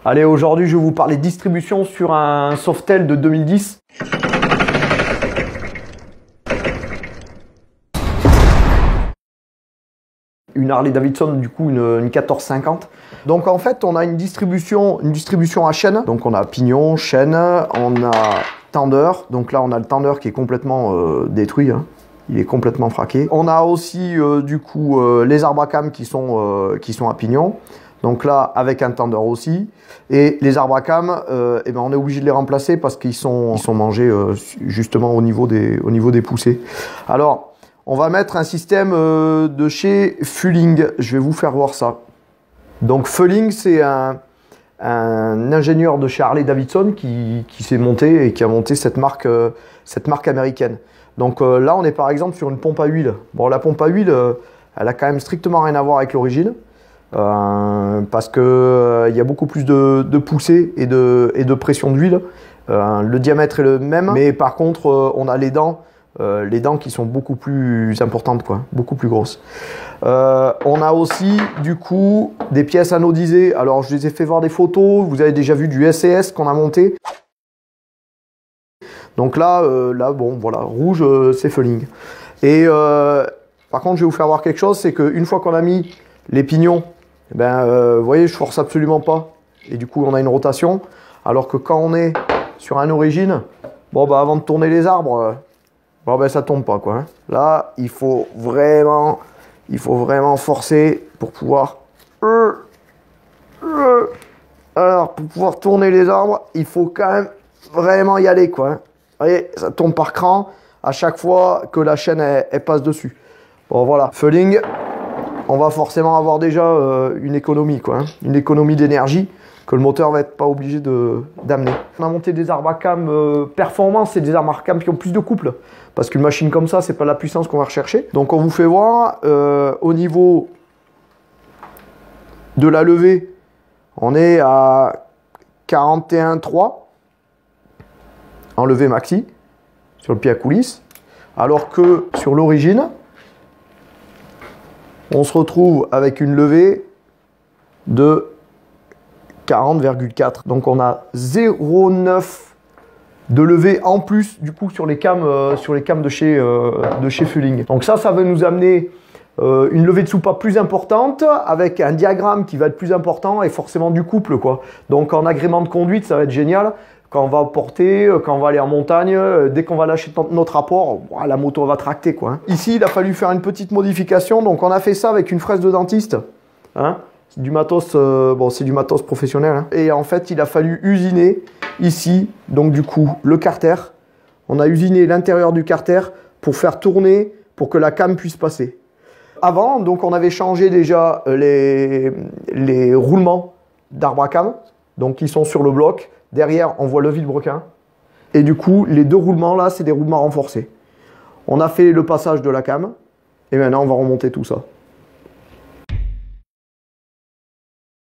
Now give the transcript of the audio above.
Allez, aujourd'hui je vais vous parler distribution sur un Softail de 2010. Une Harley Davidson, du coup une 1450. Donc en fait on a une distribution à chaîne. Donc on a pignon, chaîne, on a tender. Donc là on a le tender qui est complètement détruit, hein. Il est complètement fraqué. On a aussi du coup les arbres à cam qui sont à pignon. Donc là avec un tender aussi. Et les arbres à cam, eh ben, on est obligé de les remplacer parce qu'ils sont mangés justement au niveau des poussées. Alors on va mettre un système de chez Fulling. Je vais vous faire voir ça. Donc Fulling, c'est un ingénieur de chez Harley Davidson qui s'est monté et qui a monté cette marque américaine. Donc là, on est par exemple sur une pompe à huile. Bon, la pompe à huile, elle a quand même strictement rien à voir avec l'origine. Parce que il y a beaucoup plus de poussée et de pression d'huile. Le diamètre est le même, mais par contre, on a les dents qui sont beaucoup plus importantes, quoi, beaucoup plus grosses. On a aussi du coup des pièces anodisées. Alors je les ai fait voir des photos, vous avez déjà vu du SCS qu'on a monté. Donc là bon voilà, rouge c'est Fulling. Et par contre je vais vous faire voir quelque chose, c'est qu'une fois qu'on a mis les pignons, vous voyez je force absolument pas. Et du coup on a une rotation. Alors que quand on est sur un origine, bon bah avant de tourner les arbres, bon ben ça tombe pas, quoi, hein. Là, il faut vraiment forcer pour pouvoir. Alors, pour pouvoir tourner les arbres, il faut quand même vraiment y aller, quoi, hein. Vous voyez, ça tombe par cran à chaque fois que la chaîne elle passe dessus. Bon voilà, Fulling, on va forcément avoir déjà une économie, quoi, hein, une économie d'énergie que le moteur va être pas obligé d'amener. On a monté des arbres à cam performance, c'est des arbres à cam qui ont plus de couple. Parce qu'une machine comme ça, c'est pas la puissance qu'on va rechercher. Donc on vous fait voir, au niveau de la levée, on est à 41,3 en levée maxi, sur le pied à coulisse. Alors que sur l'origine, on se retrouve avec une levée de 40,4. Donc on a 0,9 de levée en plus du coup sur les cams de chez Fulling. Donc ça va nous amener une levée de soupape plus importante avec un diagramme qui va être plus important et forcément du couple, quoi. Donc en agrément de conduite, ça va être génial. Quand on va porter, quand on va aller en montagne, dès qu'on va lâcher notre rapport, la moto va tracter, quoi, hein. Ici, il a fallu faire une petite modification. Donc on a fait ça avec une fraise de dentiste, hein. C'est du matos, bon, c'est du matos professionnel, hein. Et en fait, il a fallu usiner ici, donc du coup, le carter. On a usiné l'intérieur du carter pour faire tourner, pour que la cam puisse passer. Avant, donc, on avait changé déjà les roulements d'arbre à cam, donc qui sont sur le bloc. Derrière, on voit le vilebrequin. Et du coup, les deux roulements là, c'est des roulements renforcés. On a fait le passage de la cam, et maintenant, on va remonter tout ça.